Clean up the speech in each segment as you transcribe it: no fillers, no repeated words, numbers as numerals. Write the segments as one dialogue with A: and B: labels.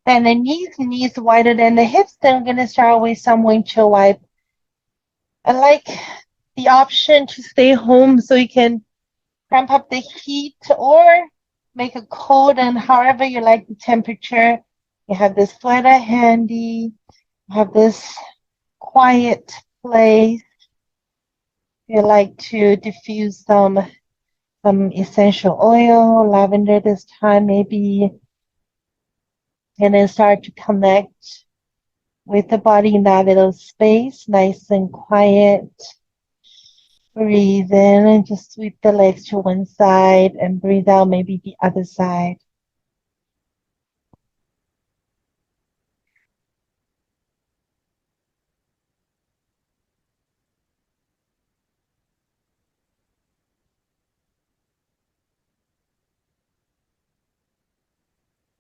A: Then the knees wider than the hips. Then I'm going to start with some windshield wipe. I like the option to stay home so you can ramp up the heat or make it cold, and however you like the temperature. You have this sweater handy. You have this quiet place. You like to diffuse some essential oil, lavender this time maybe, and then start to connect with the body in that little space, nice and quiet. Breathe in and just sweep the legs to one side and breathe out maybe the other side.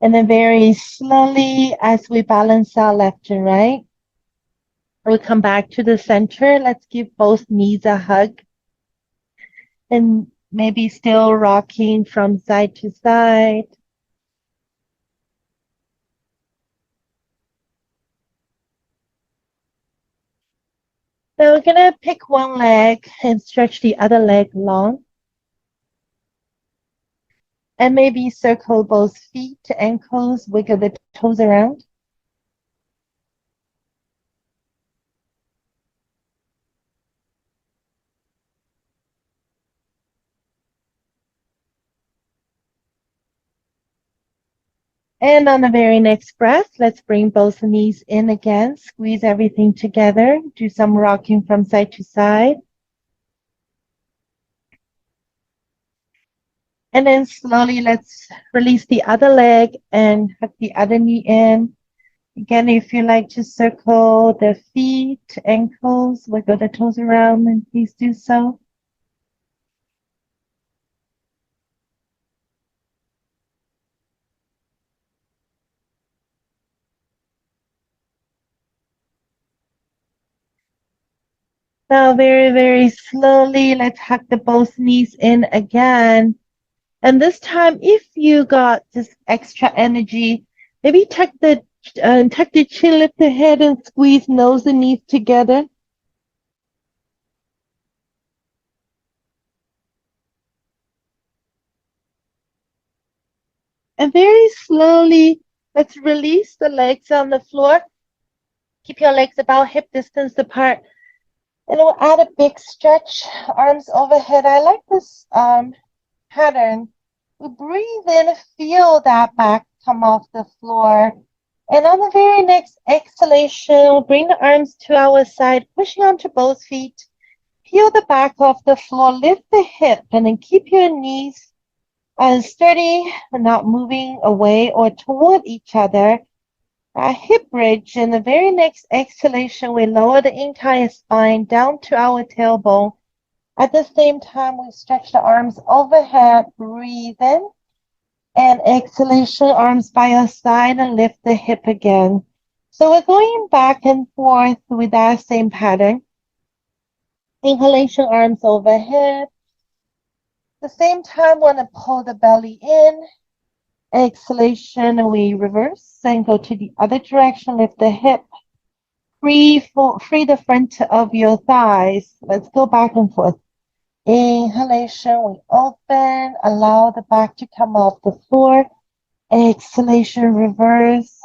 A: And then very slowly, as we balance out left and right, we'll come back to the center. Let's give both knees a hug. And maybe still rocking from side to side. Now we're going to pick one leg and stretch the other leg long. And maybe circle both feet to ankles, wiggle the toes around. And on the very next breath, let's bring both knees in again, squeeze everything together, do some rocking from side to side. And then slowly let's release the other leg and hug the other knee in. Again, if you like to circle the feet, ankles, wiggle the toes around, then please do so. Now, very, very slowly, let's hug the both knees in again. And this time, if you got this extra energy, maybe tuck the chin, lift the head, and squeeze nose and knees together. And very slowly, let's release the legs on the floor. Keep your legs about hip distance apart. And we'll add a big stretch, arms overhead. I like this pattern. We breathe in, feel that back come off the floor. And on the very next exhalation, we'll bring the arms to our side, pushing onto both feet. Peel the back off the floor, lift the hip, and then keep your knees sturdy and not moving away or toward each other. Hip bridge. In the very next exhalation, we lower the entire spine down to our tailbone. At the same time, we stretch the arms overhead, breathe in, and exhalation, arms by your side, and lift the hip again. So we're going back and forth with that same pattern. Inhalation, arms overhead. At the same time, want to pull the belly in. Exhalation, we reverse and go to the other direction. Lift the hip. Free the front of your thighs. Let's go back and forth. Inhalation, we open. Allow the back to come off the floor. Exhalation, reverse.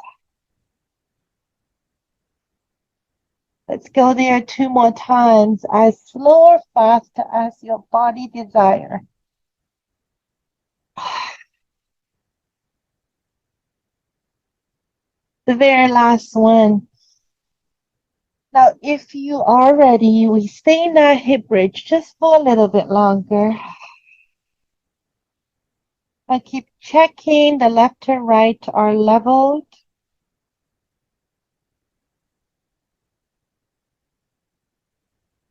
A: Let's go there 2 more times, as slow or fast as your body desire. The very last one. Now, if you are ready, we stay in that hip bridge just for a little bit longer. I keep checking the left and right are leveled.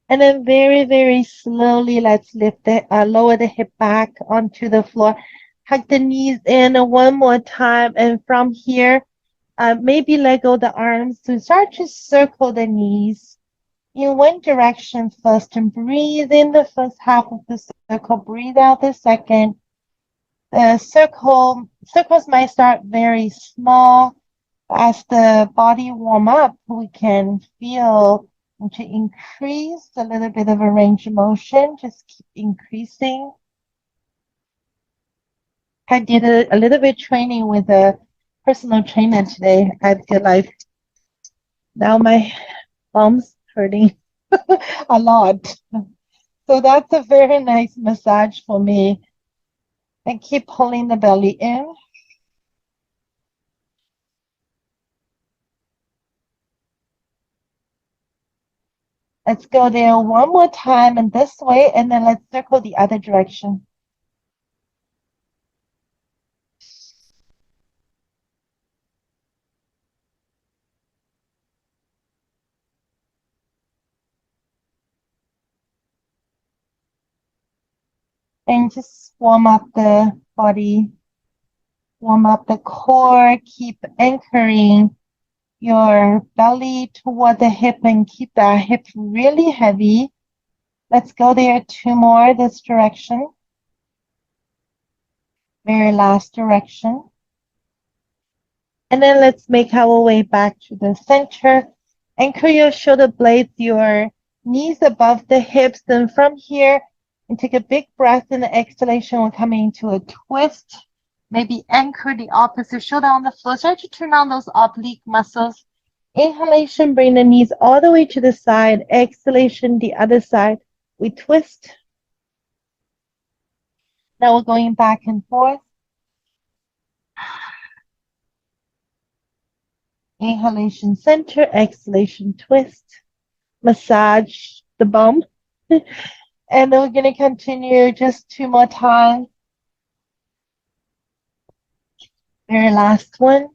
A: And then very, very slowly, let's lower the hip back onto the floor. Hug the knees in one more time. And from here, maybe let go the arms to start to circle the knees in one direction first, and breathe in the first half of the circle, breathe out the second. The circles might start very small. As the body warm up, we can feel to increase a little bit of a range of motion, just keep increasing. I did a little bit training with a personal trainer today. I feel like now my thumb's hurting a lot. So that's a very nice massage for me. And keep pulling the belly in. Let's go there one more time and this way, and then let's circle the other direction. And just warm up the body, warm up the core, keep anchoring your belly toward the hip and keep that hip really heavy. Let's go there two more this direction. Very last direction. And then let's make our way back to the center. Anchor your shoulder blades, your knees above the hips. Then from here, and take a big breath in the exhalation. We're coming into a twist. Maybe anchor the opposite shoulder on the floor. Start to turn on those oblique muscles. Inhalation, bring the knees all the way to the side. Exhalation, the other side. We twist. Now we're going back and forth. Inhalation, center. Exhalation, twist. Massage the bum. And then we're going to continue just two more times. Very last one.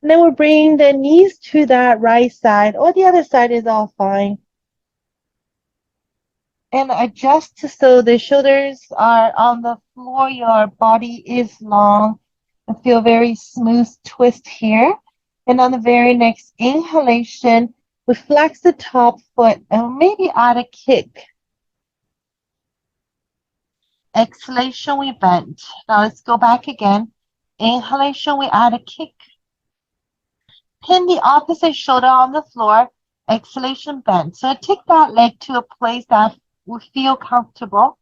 A: And then we're bringing the knees to that right side, or the other side is all fine. And adjust so the shoulders are on the floor, your body is long. And feel very smooth twist here. And on the very next inhalation, we flex the top foot and maybe add a kick. Exhalation, we bend. Now let's go back again. Inhalation, we add a kick. Pin the opposite shoulder on the floor. Exhalation, bend. So take that leg to a place that will feel comfortable.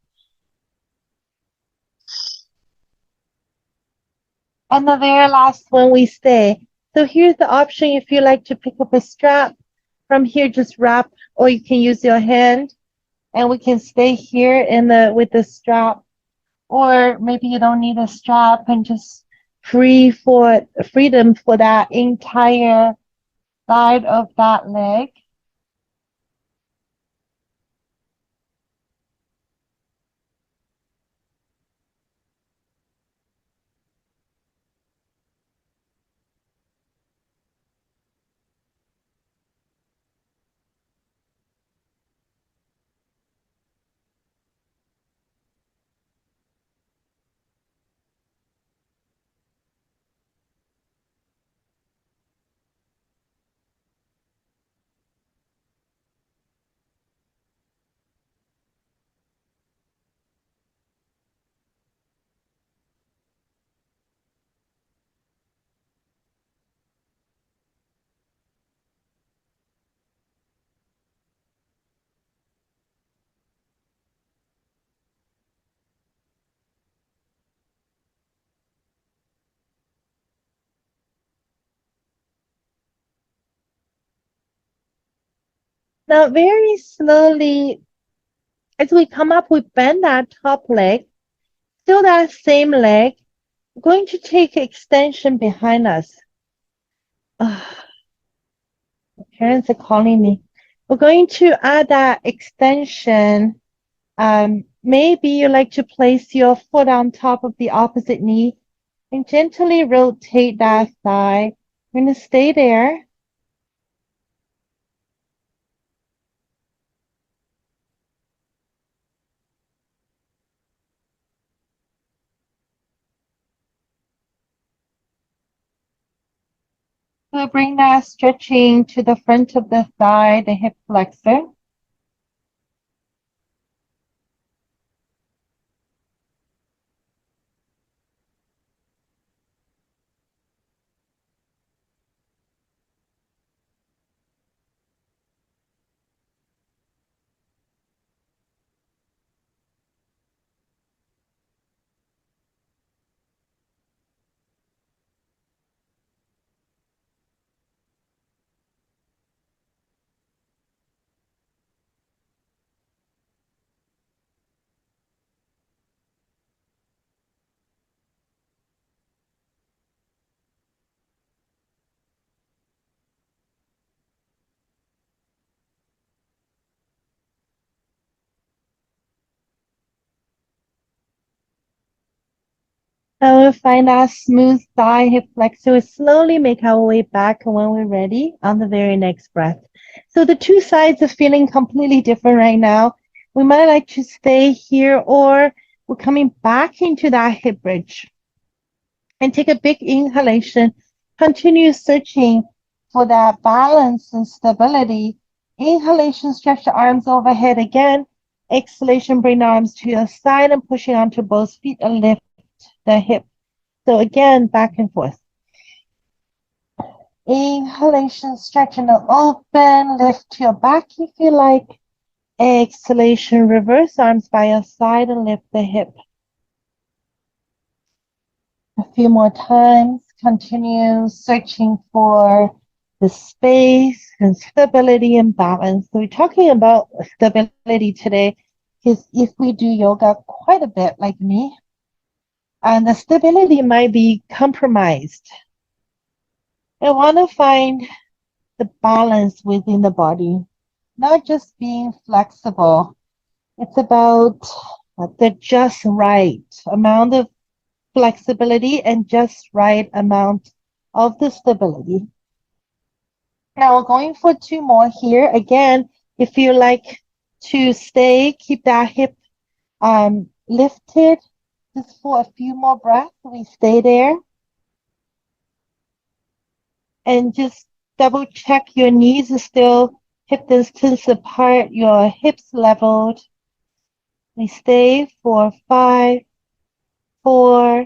A: And the very last one, we stay. So here's the option if you like to pick up a strap. From here, just wrap, or you can use your hand. And we can stay here with the strap. Or maybe you don't need a strap and just freedom for that entire side of that leg. Now, very slowly, as we come up, we bend that top leg, still that same leg. We're going to take extension behind us. Parents are calling me. We're going to add that extension. Maybe you like to place your foot on top of the opposite knee and gently rotate that thigh. We're going to stay there. We'll bring that stretching to the front of the thigh, the hip flexor. Now we'll find our smooth thigh hip flexor. We slowly make our way back when we're ready on the very next breath. So the two sides are feeling completely different right now. We might like to stay here or we're coming back into that hip bridge and take a big inhalation. Continue searching for that balance and stability. Inhalation, stretch the arms overhead again. Exhalation, bring the arms to your side and pushing onto both feet and lift the hip. So again, back and forth. Inhalation, stretching and open. Lift your back if you like. Exhalation, reverse arms by your side and lift the hip. A few more times. Continue searching for the space and stability and balance. So we're talking about stability today because if we do yoga quite a bit like me, and the stability might be compromised. I want to find the balance within the body, not just being flexible. It's about the just right amount of flexibility and just right amount of the stability. Now we're going for two more here. Again, if you like to stay, keep that hip lifted just for a few more breaths. We stay there and just double check your knees are still hip distance apart, your hips leveled. We stay for 5, 4,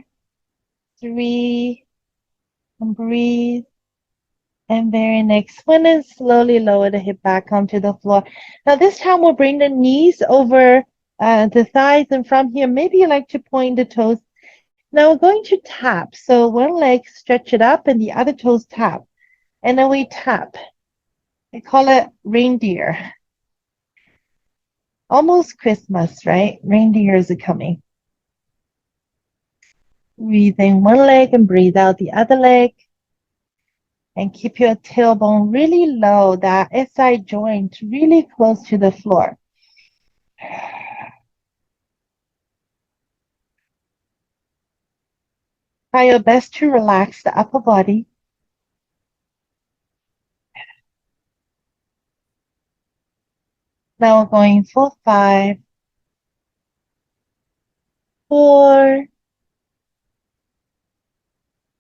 A: 3, and breathe. And very next one is slowly lower the hip back onto the floor. Now this time we'll bring the knees over the thighs, and from here maybe you like to point the toes. Now we're going to tap. So one leg stretch it up and the other toes tap. And then we tap. I call it reindeer. Almost Christmas, right? Reindeers are coming. Breathe in one leg and breathe out the other leg. And keep your tailbone really low, that SI joint really close to the floor. Try your best to relax the upper body. Now we're going for 5, 4,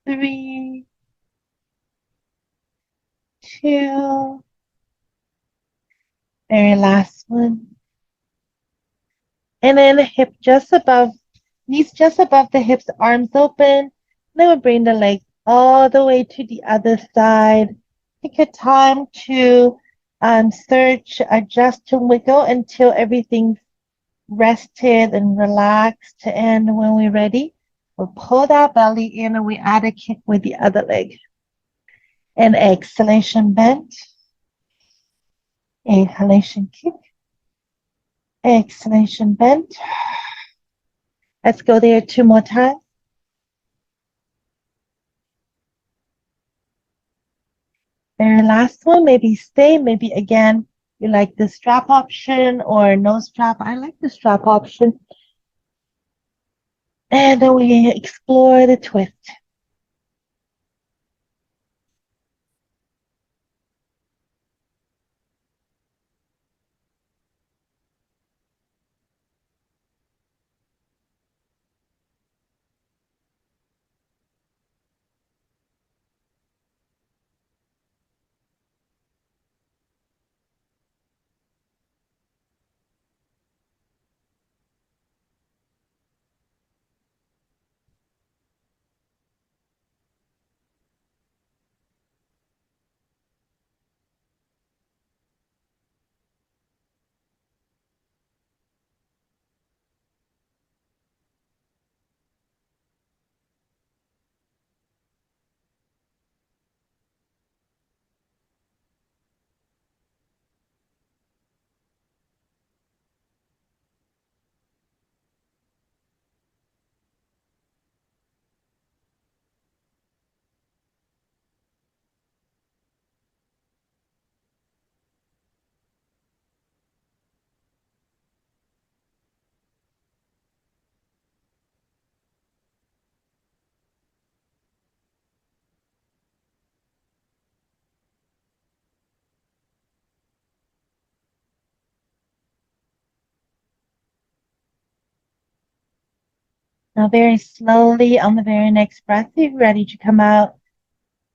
A: 3, 2, very last one. And then the hip just above, knees just above the hips, arms open. Then we'll bring the legs all the way to the other side. Take your time to search, adjust, and wiggle until everything's rested and relaxed. And when we're ready, we'll pull that belly in and we add a kick with the other leg. And exhalation bend. Inhalation kick. Exhalation bend. Let's go there 2 more times. Very last one, maybe stay, maybe again, you like the strap option or no strap. I like the strap option. And then we explore the twist. Now, very slowly on the very next breath, you're ready to come out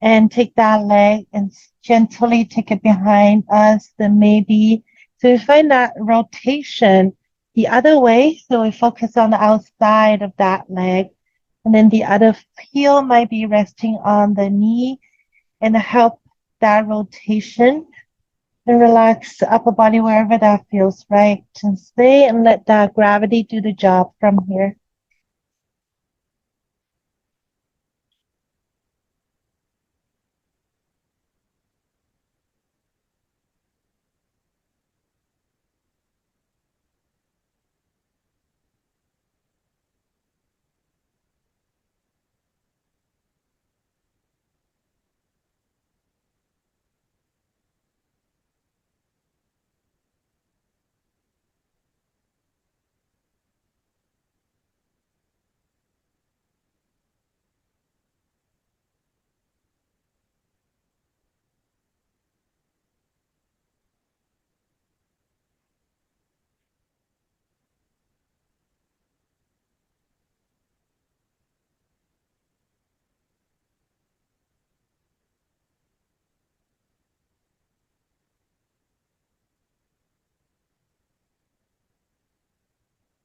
A: and take that leg and gently take it behind us. Then maybe, so we find that rotation the other way. So we focus on the outside of that leg. And then the other heel might be resting on the knee and help that rotation and relax the upper body wherever that feels right. And stay and let that gravity do the job from here.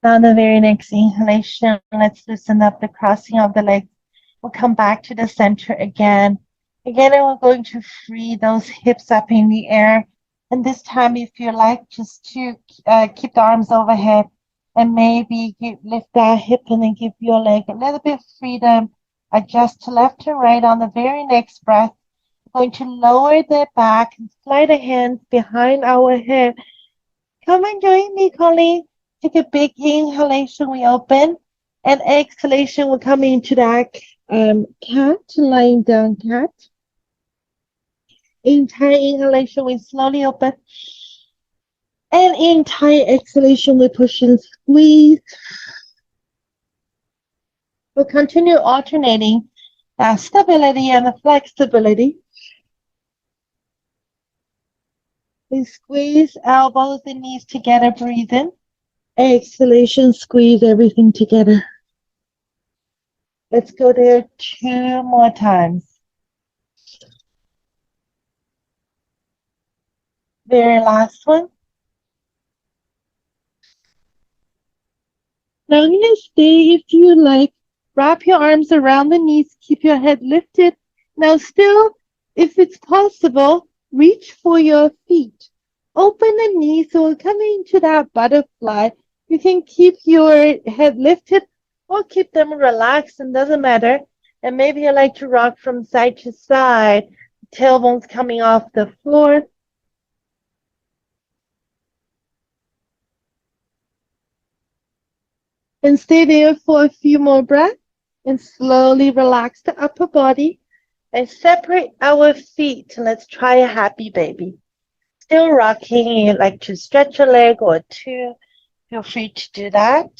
A: Now, the very next inhalation, let's loosen up the crossing of the legs. We'll come back to the center again. Again, and we're going to free those hips up in the air. And this time, if you like, just to keep the arms overhead and maybe lift that hip and then give your leg a little bit of freedom. Adjust to left and right on the very next breath. We're going to lower the back and slide the hands behind our head. Come and join me, Colleen. Take a big inhalation, we open. And exhalation, we're coming into that cat, lying down cat. Entire inhalation, we slowly open. And entire exhalation, we push and squeeze. We'll continue alternating that stability and the flexibility. We squeeze elbows and knees together, breathe in. Exhalation, squeeze everything together. Let's go there 2 more times. Very last one. Now I'm going to stay if you like. Wrap your arms around the knees. Keep your head lifted. Now still, if it's possible, reach for your feet. Open the knees. So we're coming to that butterfly. You can keep your head lifted or keep them relaxed. It doesn't matter. And maybe you like to rock from side to side. Tailbones coming off the floor. And stay there for a few more breaths and slowly relax the upper body and separate our feet. Let's try a happy baby. Still rocking. You'd like to stretch a leg or two. Feel free to do that.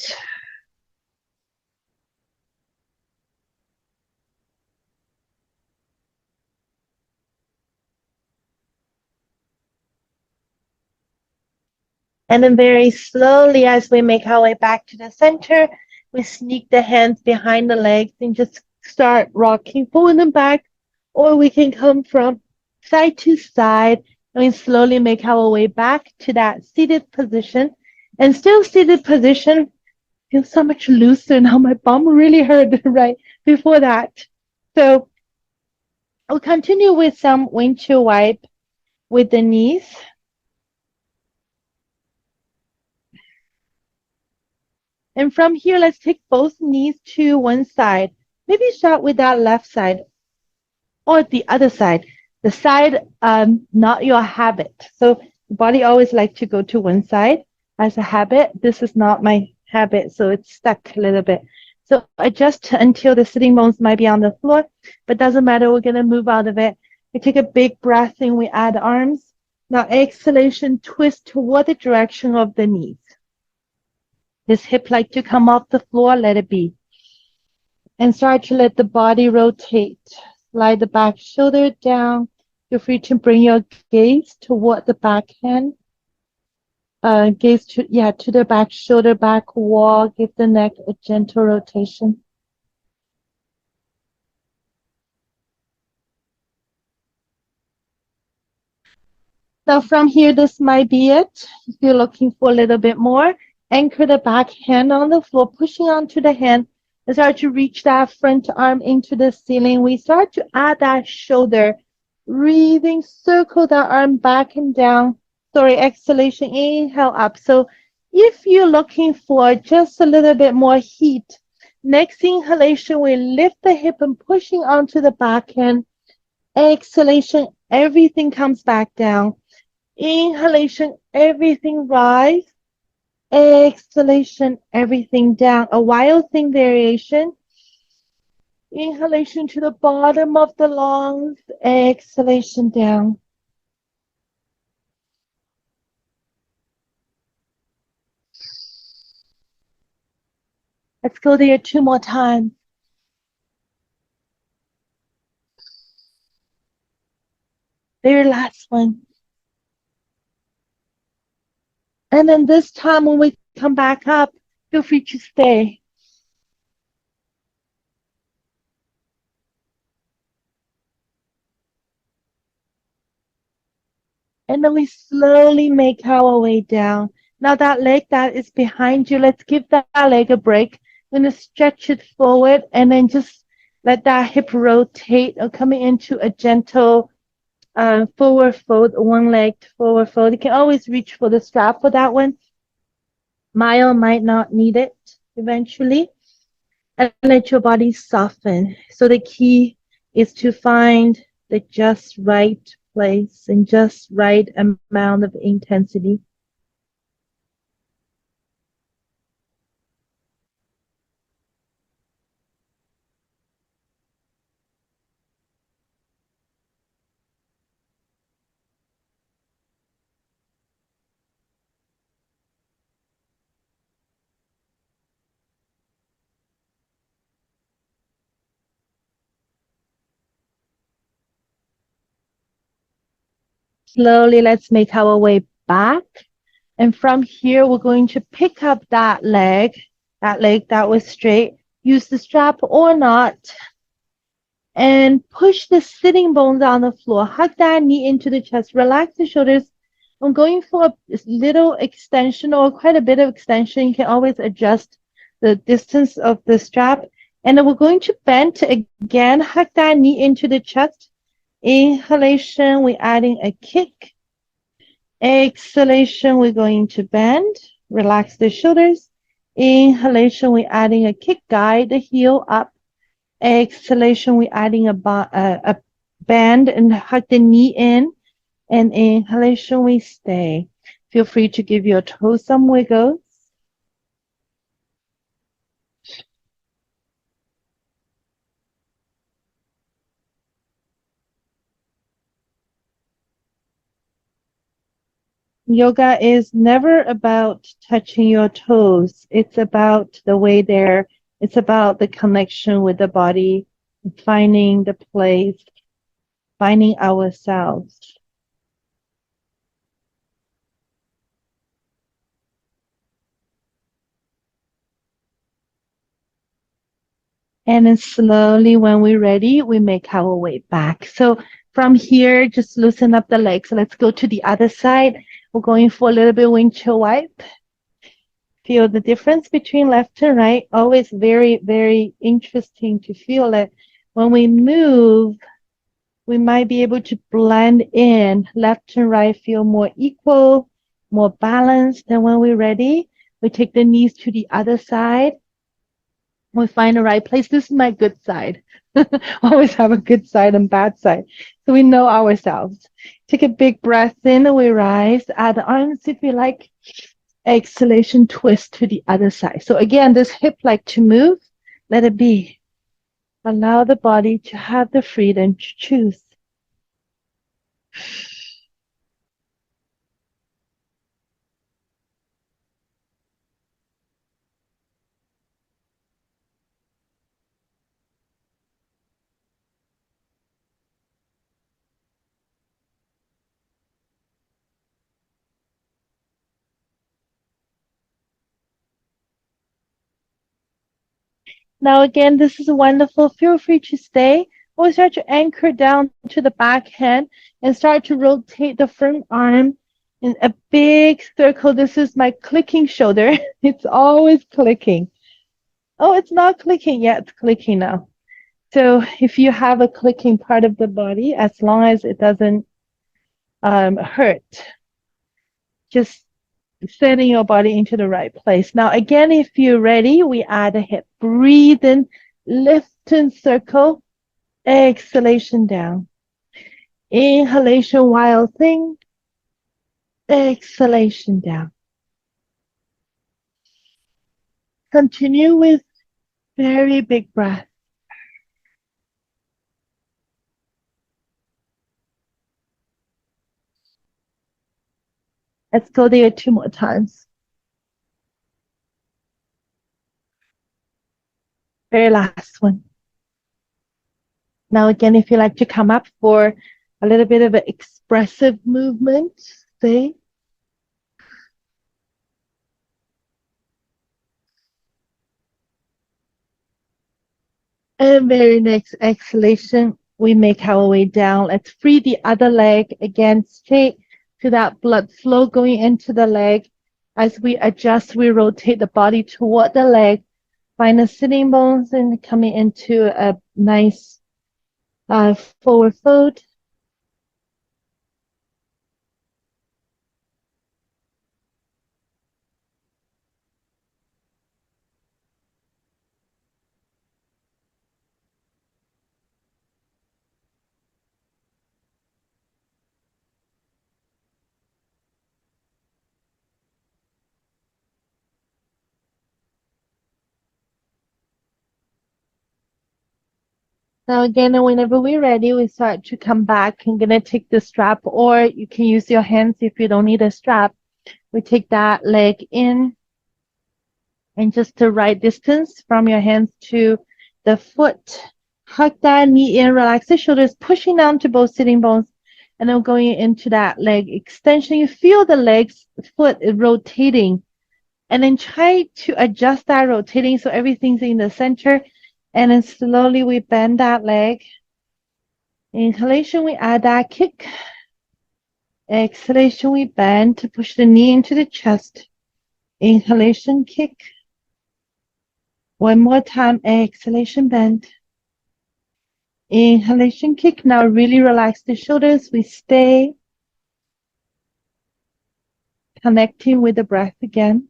A: And then very slowly, as we make our way back to the center, we sneak the hands behind the legs and just start rocking forward and back. Or we can come from side to side and we slowly make our way back to that seated position. And still seated position feels so much looser now. My bum really hurt right before that. So we'll continue with some windshield wipe with the knees. And from here, let's take both knees to one side. Maybe start with that left side or the other side. The side, not your habit. So the body always like to go to one side as a habit. This is not my habit, so it's stuck a little bit. So adjust until the sitting bones might be on the floor, but doesn't matter. We're going to move out of it. We take a big breath and we add arms. Now exhalation, twist toward the direction of the knees. This hip like to come off the floor, let it be. And start to let the body rotate. Slide the back shoulder down. Feel free to bring your gaze toward the back hand. Gaze to, yeah, to the back, shoulder back, wall, give the neck a gentle rotation. Now from here, this might be it. If you're looking for a little bit more, anchor the back hand on the floor, pushing onto the hand. And start to reach that front arm into the ceiling. We start to add that shoulder. Breathing, circle that arm back and down. Sorry, exhalation, inhale up. So if you're looking for just a little bit more heat, next inhalation, we lift the hip and pushing onto the back hand. Exhalation, everything comes back down. Inhalation, everything rise. Exhalation, everything down. A wild thing variation. Inhalation to the bottom of the lungs. Exhalation down. Let's go there 2 more times. Very last one. And then this time when we come back up, feel free to stay. And then we slowly make our way down. Now that leg that is behind you, let's give that leg a break. I'm going to stretch it forward and then just let that hip rotate or coming into a gentle forward fold, one leg forward fold. You can always reach for the strap for that one. Might not need it eventually. And let your body soften. So the key is to find the just right place and just right amount of intensity. Slowly, let's make our way back. And from here, we're going to pick up that leg that was straight. Use the strap or not. And push the sitting bones on the floor. Hug that knee into the chest. Relax the shoulders. I'm going for a little extension or quite a bit of extension. You can always adjust the distance of the strap. And then we're going to bend again. Hug that knee into the chest. Inhalation, we're adding a kick. Exhalation, we're going to bend. Relax the shoulders. Inhalation, we're adding a kick. Guide the heel up. Exhalation, we're adding a bend and hug the knee in. And inhalation, we stay. Feel free to give your toes some wiggles. Yoga is never about touching your toes. It's about the way it's about the connection with the body, finding the place, finding ourselves. And then slowly, when we're ready, we make our way back. So from here, just loosen up the legs. So let's go to the other side. We're going for a little bit windshield wipe. Feel the difference between left and right. Always very, very interesting to feel it. When we move, we might be able to blend in. Left and right feel more equal, more balanced. And when we're ready, we take the knees to the other side. We find the right place. This is my good side. Always have a good side and bad side. So we know ourselves. Take a big breath in and we rise. Add the arms if you like. Exhalation, twist to the other side. So again, this hip like to move. Let it be. Allow the body to have the freedom to choose. Now again, this is wonderful. Feel free to stay or start to anchor down to the back hand and start to rotate the front arm in a big circle. This is my clicking shoulder. It's always clicking. Oh, it's not clicking yet. It's clicking now. So if you have a clicking part of the body, as long as it doesn't hurt, just setting your body into the right place. Now, again, if you're ready, we add a hip. Breathe in, lift and circle. Exhalation down. Inhalation, wild thing. Exhalation down. Continue with very big breath. Let's go there 2 more times. Very last one. Now again, if you like to come up for a little bit of an expressive movement, stay. And very next exhalation, we make our way down. Let's free the other leg again, straight to that blood flow going into the leg. As we adjust, we rotate the body toward the leg. Find the sitting bones and coming into a nice forward fold. Now again, whenever we're ready, we start to come back. I'm going to take the strap, or you can use your hands if you don't need a strap. We take that leg in and just the right distance from your hands to the foot. Hug that knee in, relax the shoulders, pushing down to both sitting bones, and then going into that leg extension. You feel the legs, foot is rotating, and then try to adjust that rotating so everything's in the center. And then slowly we bend that leg. Inhalation, we add that kick. Exhalation, we bend to push the knee into the chest. Inhalation, kick. One more time, exhalation, bend. Inhalation, kick. Now really relax the shoulders. We stay connecting with the breath again.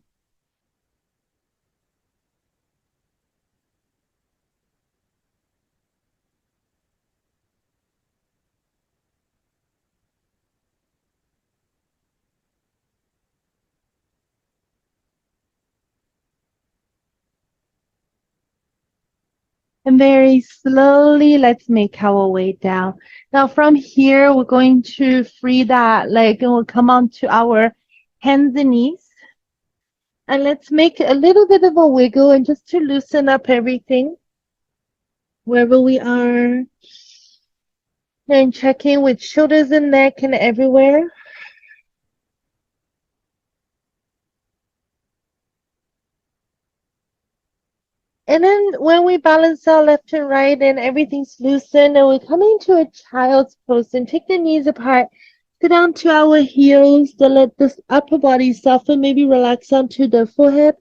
A: And very slowly, let's make our way down. Now from here, we're going to free that leg and we'll come on to our hands and knees. And let's make a little bit of a wiggle and just to loosen up everything wherever we are. And check in with shoulders and neck and everywhere. And then when we balance out left and right and everything's loosened and we come into a child's pose and take the knees apart, sit down to our heels, to let this upper body soften, maybe relax onto the forehead.